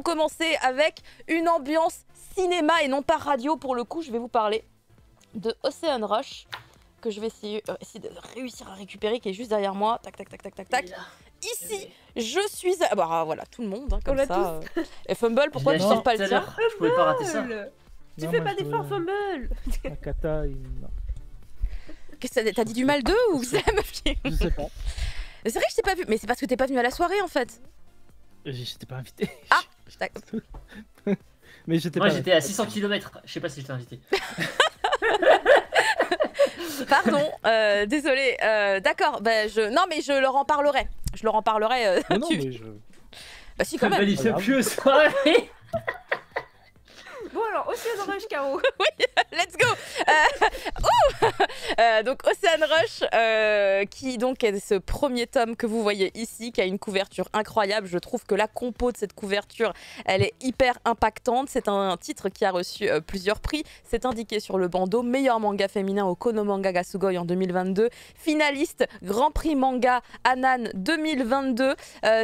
allons commencer avec une ambiance cinéma et non pas radio. Pour le coup, je vais vous parler de Ocean Rush, que je vais essayer de réussir à récupérer, qui est juste derrière moi. Tac, tac, tac, tac, tac, tac. Ici, je suis... Bah voilà, tout le monde, hein, comme ça. Et Fumble, pourquoi tu sors pas le tien? Je pouvais pas rater ça. Tu fais pas d'effort, Fumble. Akata, Qu'est-ce que t'as dit du mal d'eux ou c'est la meuf qui... Je sais pas. C'est vrai que je t'ai pas vu, mais c'est parce que t'es pas venu à la soirée en fait. J'étais pas invité. Ah Mais j'étais Moi pas... j'étais à 600 km, je sais pas si j'étais invité. Pardon, désolé. D'accord, bah, non mais je leur en parlerai. Je leur en parlerai. Non, mais je... Bah si quand même. Il fait plus soirée. Bon alors, Ocean Rush, Caro. Oui, let's go. Donc Ocean Rush, qui donc est ce premier tome que vous voyez ici, qui a une couverture incroyable. Je trouve que la compo de cette couverture, elle est hyper impactante. C'est un titre qui a reçu plusieurs prix. C'est indiqué sur le bandeau. Meilleur manga féminin au Kono Manga Gasugoi en 2022. Finaliste Grand Prix Manga Anan 2022.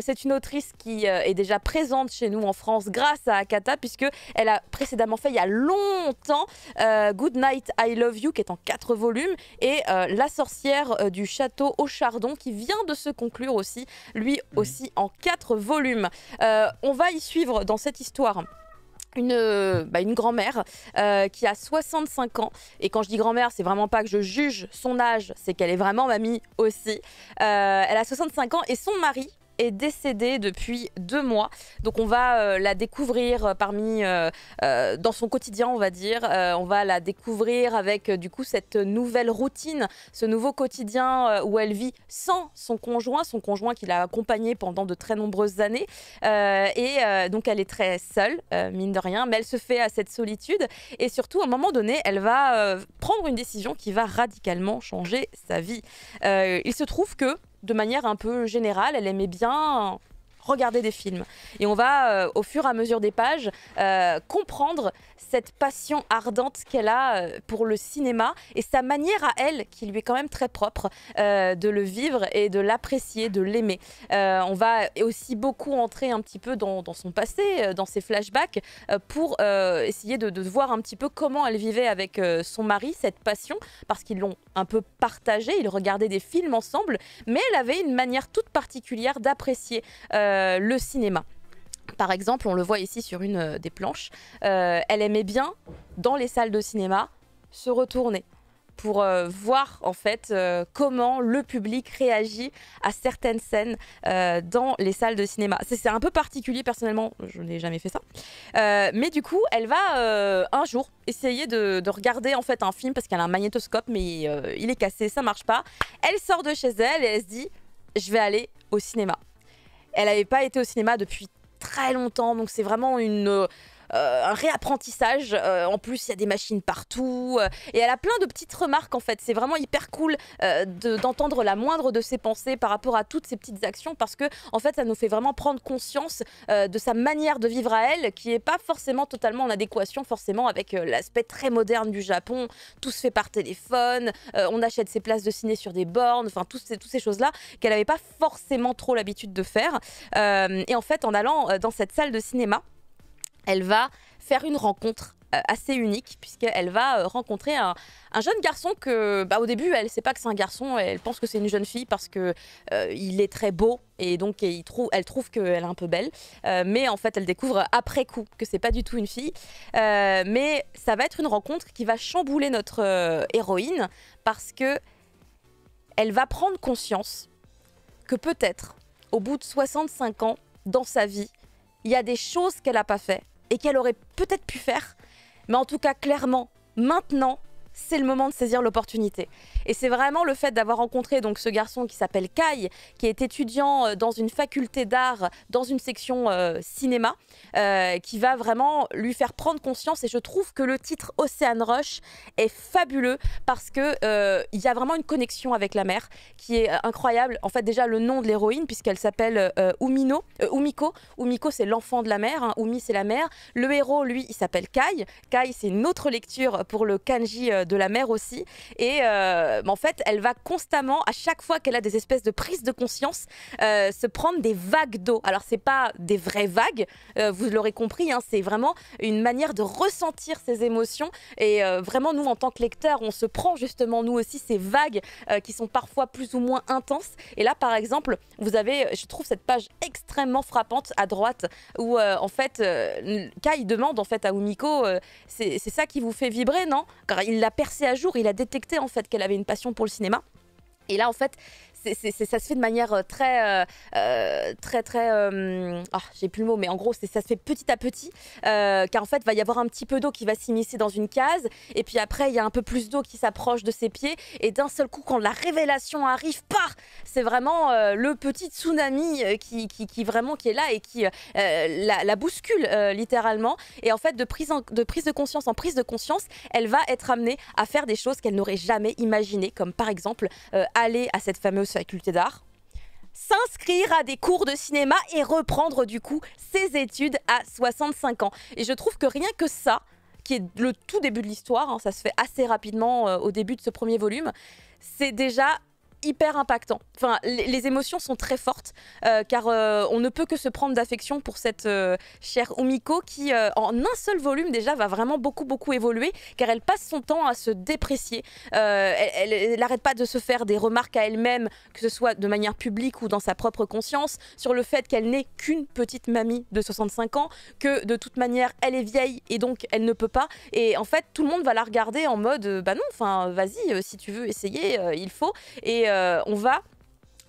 C'est une autrice qui est déjà présente chez nous en France grâce à Akata, puisque elle a précédemment fait il y a longtemps Good Night I Love You, qui est en 4 volumes, et La sorcière du château au chardon, qui vient de se conclure aussi, lui aussi en 4 volumes. On va y suivre dans cette histoire une grand-mère qui a 65 ans, et quand je dis grand-mère, c'est vraiment pas que je juge son âge, c'est qu'elle est vraiment mamie aussi. Elle a 65 ans et son mari est décédée depuis 2 mois. Donc on va la découvrir dans son quotidien, on va dire. On va la découvrir avec du coup cette nouvelle routine, ce nouveau quotidien où elle vit sans son conjoint qui l'a accompagnée pendant de très nombreuses années. Donc elle est très seule, mine de rien, mais elle se fait à cette solitude. Et surtout, à un moment donné, elle va prendre une décision qui va radicalement changer sa vie. Il se trouve que, de manière un peu générale, elle aimait bien regarder des films. Et on va, au fur et à mesure des pages, comprendre cette passion ardente qu'elle a pour le cinéma et sa manière à elle, qui lui est quand même très propre, de le vivre et de l'apprécier, de l'aimer. On va aussi beaucoup entrer un petit peu dans son passé, dans ses flashbacks, pour essayer de voir un petit peu comment elle vivait avec son mari, cette passion, parce qu'ils l'ont un peu partagée, ils regardaient des films ensemble, mais elle avait une manière toute particulière d'apprécier le cinéma. Par exemple, on le voit ici sur une des planches, elle aimait bien, dans les salles de cinéma, se retourner pour voir en fait comment le public réagit à certaines scènes dans les salles de cinéma. C'est un peu particulier, personnellement, je n'ai jamais fait ça. Mais du coup, elle va un jour essayer de regarder en fait un film parce qu'elle a un magnétoscope, mais il est cassé, ça marche pas. Elle sort de chez elle et elle se dit, je vais aller au cinéma. Elle n'avait pas été au cinéma depuis très longtemps, donc c'est vraiment un réapprentissage. En plus, il y a des machines partout et elle a plein de petites remarques en fait. C'est vraiment hyper cool d'entendre la moindre de ses pensées par rapport à toutes ces petites actions, parce que en fait, ça nous fait vraiment prendre conscience de sa manière de vivre à elle, qui n'est pas forcément totalement en adéquation forcément avec l'aspect très moderne du Japon. Tout se fait par téléphone, on achète ses places de ciné sur des bornes, enfin toutes ces choses-là qu'elle n'avait pas forcément trop l'habitude de faire. Et en fait, en allant dans cette salle de cinéma, elle va faire une rencontre assez unique, puisqu'elle va rencontrer un jeune garçon que, au début, elle ne sait pas que c'est un garçon, elle pense que c'est une jeune fille parce que il est très beau et donc elle trouve qu'elle est un peu belle. Mais en fait, elle découvre après coup que c'est pas du tout une fille. Mais ça va être une rencontre qui va chambouler notre héroïne, parce que elle va prendre conscience que peut-être, au bout de 65 ans dans sa vie, il y a des choses qu'elle n'a pas fait et qu'elle aurait peut-être pu faire, mais en tout cas, clairement, maintenant, c'est le moment de saisir l'opportunité. Et c'est vraiment le fait d'avoir rencontré donc ce garçon qui s'appelle Kai, qui est étudiant dans une faculté d'art, dans une section cinéma, qui va vraiment lui faire prendre conscience. Et je trouve que le titre Ocean Rush est fabuleux, parce que il y a vraiment une connexion avec la mer qui est incroyable. En fait, déjà le nom de l'héroïne, puisqu'elle s'appelle Umiko. Umiko, c'est l'enfant de la mer, hein. Umi, c'est la mer. Le héros, lui, il s'appelle Kai. Kai, c'est une autre lecture pour le kanji de la mère aussi. Et en fait, elle va constamment, à chaque fois qu'elle a des espèces de prises de conscience, se prendre des vagues d'eau. Alors, c'est pas des vraies vagues, vous l'aurez compris, hein, c'est vraiment une manière de ressentir ses émotions. Et vraiment, nous, en tant que lecteurs, on se prend justement, nous aussi, ces vagues qui sont parfois plus ou moins intenses. Et là, par exemple, vous avez, je trouve cette page extrêmement frappante à droite, où en fait, Kai demande en fait à Umiko, c'est ça qui vous fait vibrer, non? Car il l'a percé à jour, il a détecté en fait qu'elle avait une passion pour le cinéma. Et là, en fait, ça se fait de manière très, j'ai plus le mot, mais en gros, ça se fait petit à petit, car en fait, il va y avoir un petit peu d'eau qui va s'immiscer dans une case, et puis après, il y a un peu plus d'eau qui s'approche de ses pieds, et d'un seul coup, quand la révélation arrive, c'est vraiment le petit tsunami qui est là et qui la bouscule littéralement. Et en fait, de prise de conscience en prise de conscience, elle va être amenée à faire des choses qu'elle n'aurait jamais imaginées, comme par exemple aller à cette fameuse faculté d'art, s'inscrire à des cours de cinéma et reprendre du coup ses études à 65 ans. Et je trouve que rien que ça, qui est le tout début de l'histoire, hein, ça se fait assez rapidement au début de ce premier volume, c'est déjà hyper impactant. Enfin, les émotions sont très fortes, car on ne peut que se prendre d'affection pour cette chère Umiko qui, en un seul volume déjà, va vraiment beaucoup évoluer, car elle passe son temps à se déprécier. Elle n'arrête pas de se faire des remarques à elle-même, que ce soit de manière publique ou dans sa propre conscience, sur le fait qu'elle n'est qu'une petite mamie de 65 ans, que de toute manière, elle est vieille et donc elle ne peut pas. Et en fait, tout le monde va la regarder en mode, bah non, enfin, vas-y, si tu veux essayer, il faut. Et on va,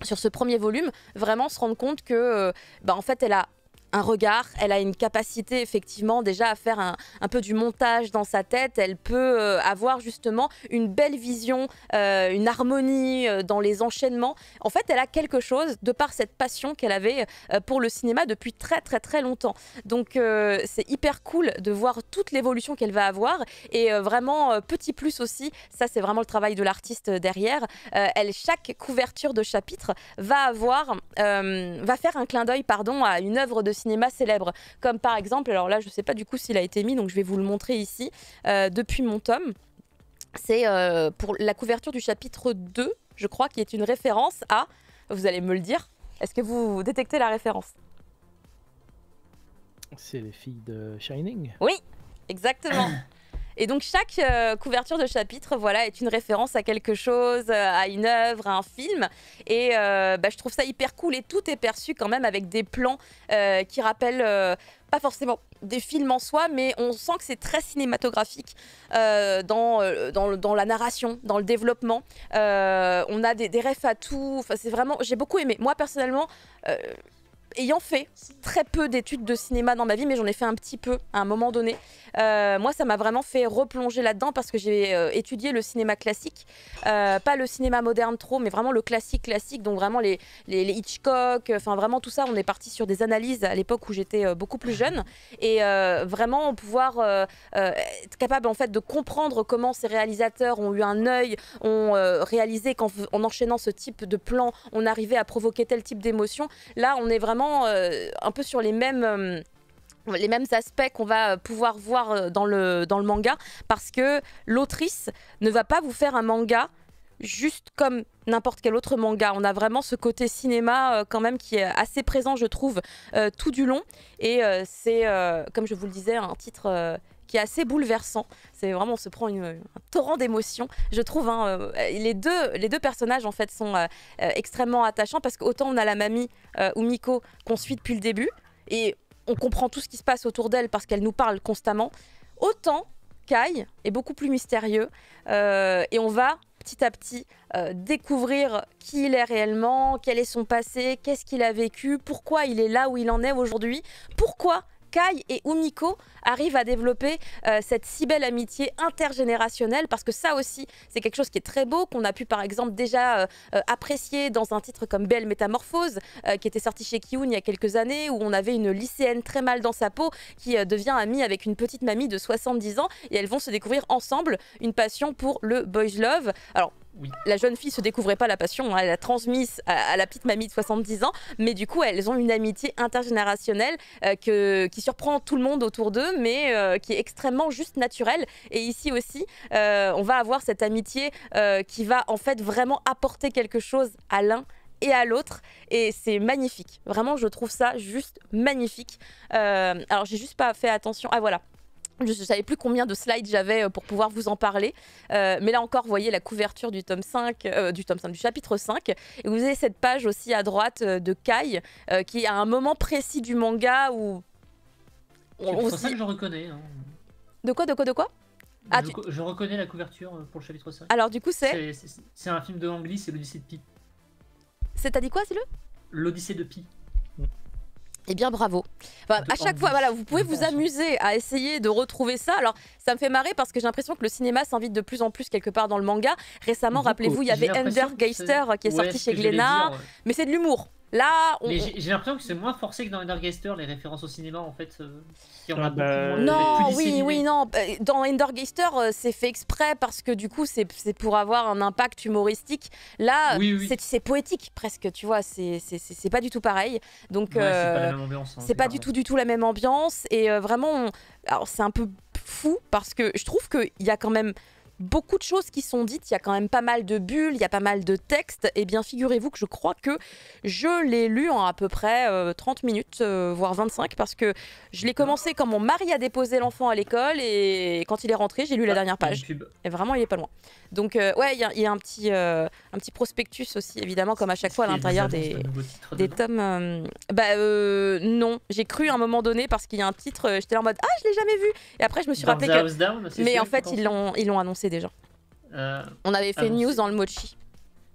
sur ce premier volume, vraiment se rendre compte que, en fait, elle a un regard, elle a une capacité effectivement déjà à faire un peu du montage dans sa tête, elle peut avoir justement une belle vision, une harmonie dans les enchaînements. En fait, elle a quelque chose de par cette passion qu'elle avait pour le cinéma depuis très longtemps. Donc c'est hyper cool de voir toute l'évolution qu'elle va avoir et vraiment petit plus aussi, ça c'est vraiment le travail de l'artiste derrière, chaque couverture de chapitre va faire un clin d'œil à une œuvre de cinéma célèbre, comme par exemple, alors là je sais pas du coup s'il a été mis, donc je vais vous le montrer ici, depuis mon tome, c'est pour la couverture du chapitre 2, je crois, qui est une référence à, vous allez me le dire, est-ce que vous détectez la référence? C'est les filles de Shining. Oui, exactement. Et donc chaque couverture de chapitre, voilà, est une référence à quelque chose, à une œuvre, à un film. Et je trouve ça hyper cool et tout est perçu quand même avec des plans qui rappellent pas forcément des films en soi, mais on sent que c'est très cinématographique dans la narration, dans le développement. On a des refs à tout. Enfin, c'est vraiment, j'ai beaucoup aimé. Moi personnellement. Ayant fait très peu d'études de cinéma dans ma vie, mais j'en ai fait un petit peu à un moment donné, moi ça m'a vraiment fait replonger là-dedans parce que j'ai étudié le cinéma classique, pas le cinéma moderne trop, mais vraiment le classique, donc vraiment les Hitchcock, enfin vraiment tout ça, on est parti sur des analyses à l'époque où j'étais beaucoup plus jeune, et vraiment pouvoir être capable en fait de comprendre comment ces réalisateurs ont eu un œil, ont réalisé qu'en enchaînant ce type de plan, on arrivait à provoquer tel type d'émotion. Là on est vraiment un peu sur les mêmes aspects qu'on va pouvoir voir dans le manga, parce que l'autrice ne va pas vous faire un manga juste comme n'importe quel autre manga. On a vraiment ce côté cinéma quand même qui est assez présent, je trouve, tout du long. Et c'est, comme je vous le disais, un titre qui est assez bouleversant. C'est vraiment, on se prend un torrent d'émotions. Je trouve, les deux personnages en fait sont extrêmement attachants, parce qu'autant on a la mamie Umiko qu'on suit depuis le début et on comprend tout ce qui se passe autour d'elle parce qu'elle nous parle constamment, autant Kai est beaucoup plus mystérieux et on va petit à petit découvrir qui il est réellement, quel est son passé, qu'est-ce qu'il a vécu, pourquoi il est là où il en est aujourd'hui, pourquoi Kai et Umiko arrivent à développer cette si belle amitié intergénérationnelle, parce que ça aussi c'est quelque chose qui est très beau, qu'on a pu par exemple déjà apprécier dans un titre comme Belle Métamorphose qui était sorti chez Kiun il y a quelques années, où on avait une lycéenne très mal dans sa peau qui devient amie avec une petite mamie de 70 ans et elles vont se découvrir ensemble une passion pour le boys love. Alors Oui. La jeune fille se découvrait pas la passion, hein, elle a transmise à la petite mamie de 70 ans, mais du coup elles ont une amitié intergénérationnelle qui surprend tout le monde autour d'eux, mais qui est extrêmement juste naturelle. Et ici aussi, on va avoir cette amitié qui va en fait vraiment apporter quelque chose à l'un et à l'autre, et c'est magnifique. Vraiment, je trouve ça juste magnifique. Alors j'ai juste pas fait attention. Ah voilà. Je ne savais plus combien de slides j'avais pour pouvoir vous en parler. Mais là encore, vous voyez la couverture du tome 5, du chapitre 5. Et vous avez cette page aussi à droite de Kai, qui est à un moment précis du manga où... C'est pour ça que je reconnais. Hein. De quoi Ah, je reconnais la couverture pour le chapitre 5. Alors du coup, c'est un film de Ang Lee, c'est l'Odyssée de Pi. T'as dit quoi, c'est L'Odyssée de Pi. Eh bien, bravo. Enfin, à chaque fois, voilà, vous pouvez vous amuser à essayer de retrouver ça. Alors, ça me fait marrer parce que j'ai l'impression que le cinéma s'invite de plus en plus quelque part dans le manga. Récemment, rappelez-vous, il y avait Endergeister qui est sorti chez Glénat. Mais c'est de l'humour. Là, j'ai l'impression que c'est moins forcé que dans Endergeister, les références au cinéma, en fait. Non. Dans Endergeister, c'est fait exprès parce que du coup, c'est pour avoir un impact humoristique. Là, c'est poétique presque, tu vois. C'est pas du tout pareil. Donc, c'est pas la même ambiance. Hein, c'est pas du tout la même ambiance. Et vraiment, alors c'est un peu fou parce que je trouve qu'il y a quand même beaucoup de choses qui sont dites, il y a quand même pas mal de bulles, il y a pas mal de textes, et bien figurez-vous que je crois que je l'ai lu en à peu près 30 minutes, voire 25, parce que je l'ai commencé quand mon mari a déposé l'enfant à l'école, et quand il est rentré, j'ai lu la dernière page. Et vraiment, il est pas loin. Donc ouais, il y a un petit prospectus aussi, évidemment, comme à chaque fois à l'intérieur des tomes. Non, j'ai cru à un moment donné, parce qu'il y a un titre, j'étais là en mode « Ah, je l'ai jamais vu !» Et après, je me suis rappelé que... Mais en fait, ils l'ont annoncé déjà. On avait fait une news dans le Mochi.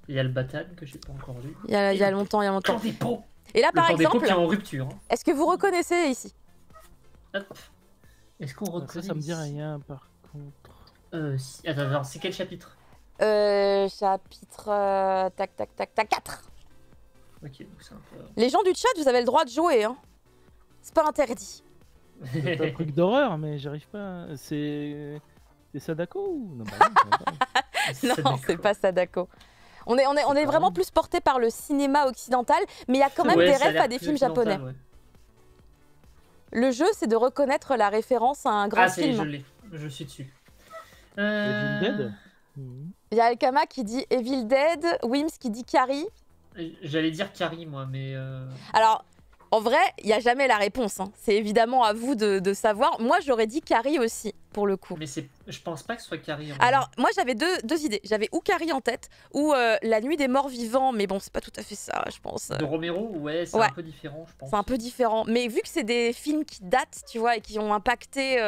Il y a le Batan que j'ai pas encore lu. Il y a longtemps. Et là, par exemple, en rupture. Hein. Est-ce que vous reconnaissez ici? Est-ce qu'on reconnaît? Ça me dit rien, par contre. Attends, c'est quel chapitre? Chapitre... tac, 4. Ok, donc c'est un peu... Les gens du chat, vous avez le droit de jouer, hein. C'est pas interdit. C'est un truc d'horreur, mais j'arrive pas... C'est Sadako ou... Non, c'est pas Sadako. On est vraiment plus porté par le cinéma occidental, mais il y a quand même des refs à des films japonais. Ouais. Le jeu, c'est de reconnaître la référence à un grand film. Je suis dessus. Evil Dead. Il y a Alkama qui dit Evil Dead, Wims qui dit Carrie. J'allais dire Carrie, moi, mais... Alors... En vrai, il n'y a jamais la réponse. Hein. C'est évidemment à vous de savoir. Moi, j'aurais dit Carrie aussi, pour le coup. Mais je pense pas que ce soit Carrie. Alors, moi, j'avais deux idées. J'avais ou Carrie en tête, ou La Nuit des Morts Vivants. Mais bon, c'est pas tout à fait ça, je pense. De Romero, ouais, c'est un peu différent, je pense. C'est un peu différent. Mais vu que c'est des films qui datent, tu vois, et qui ont impacté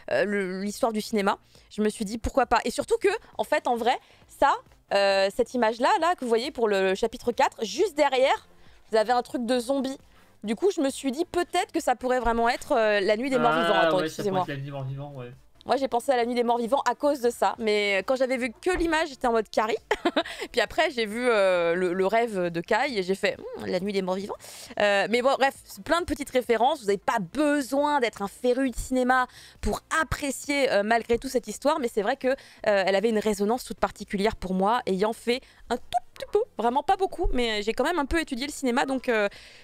l'histoire du cinéma, je me suis dit pourquoi pas. Et surtout que, en fait, en vrai, ça, cette image-là, que vous voyez pour le chapitre 4, juste derrière, vous avez un truc de zombie. Du coup, je me suis dit peut-être que ça pourrait vraiment être La Nuit des Morts Vivants. Attends, excusez-moi. La Nuit des Morts Vivants, ouais. Moi, j'ai pensé à La Nuit des Morts Vivants à cause de ça. Mais quand j'avais vu que l'image, j'étais en mode Carrie. Puis après, j'ai vu le rêve de Kai et j'ai fait La Nuit des Morts Vivants. Mais bon, bref, plein de petites références. Vous n'avez pas besoin d'être un féru de cinéma pour apprécier malgré tout cette histoire. Mais c'est vrai que elle avait une résonance toute particulière pour moi, ayant fait un tout petit peu, vraiment pas beaucoup, mais j'ai quand même un peu étudié le cinéma, donc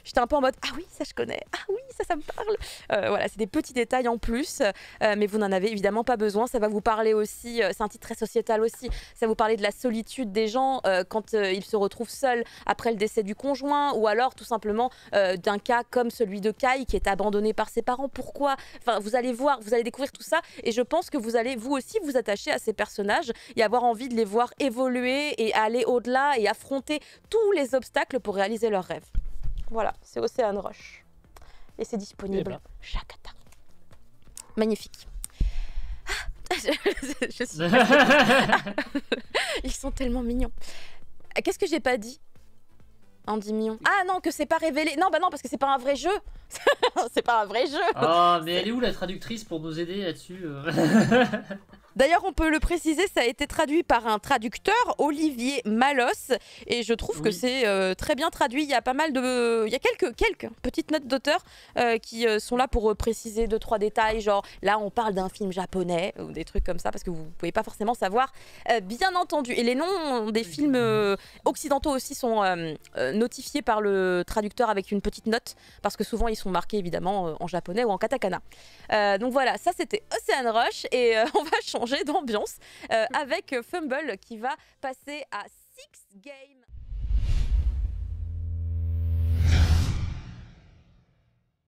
j'étais un peu en mode ah oui, ça je connais, ah oui, ça me parle. Voilà, c'est des petits détails en plus, mais vous n'en avez évidemment pas besoin. Ça va vous parler aussi, c'est un titre très sociétal aussi, ça va vous parler de la solitude des gens quand ils se retrouvent seuls après le décès du conjoint, ou alors tout simplement d'un cas comme celui de Kai qui est abandonné par ses parents. Pourquoi? Enfin, vous allez voir, vous allez découvrir tout ça, et je pense que vous allez vous aussi vous attacher à ces personnages et avoir envie de les voir évoluer et aller au-delà et affronter tous les obstacles pour réaliser leurs rêves. Voilà, c'est Ocean Rush. Et c'est disponible chaque Akata. Magnifique. Ah, je suis... Ils sont tellement mignons. Qu'est-ce que j'ai pas dit? Andy Mignon. Ah non, que c'est pas révélé. Non, bah non, parce que c'est pas un vrai jeu. C'est pas un vrai jeu. Ah, mais elle est où la traductrice pour nous aider là-dessus? D'ailleurs, on peut le préciser, ça a été traduit par un traducteur, Olivier Malos, et je trouve que c'est très bien traduit. Il y a pas mal de, il y a quelques petites notes d'auteur qui sont là pour préciser 2-3 détails, genre là on parle d'un film japonais ou des trucs comme ça, parce que vous pouvez pas forcément savoir, bien entendu. Et les noms des films occidentaux aussi sont notifiés par le traducteur avec une petite note, parce que souvent ils sont marqués évidemment en japonais ou en katakana. Donc voilà, ça c'était Ocean Rush, et on va changer d'ambiance avec Fumble qui va passer à 6 Games.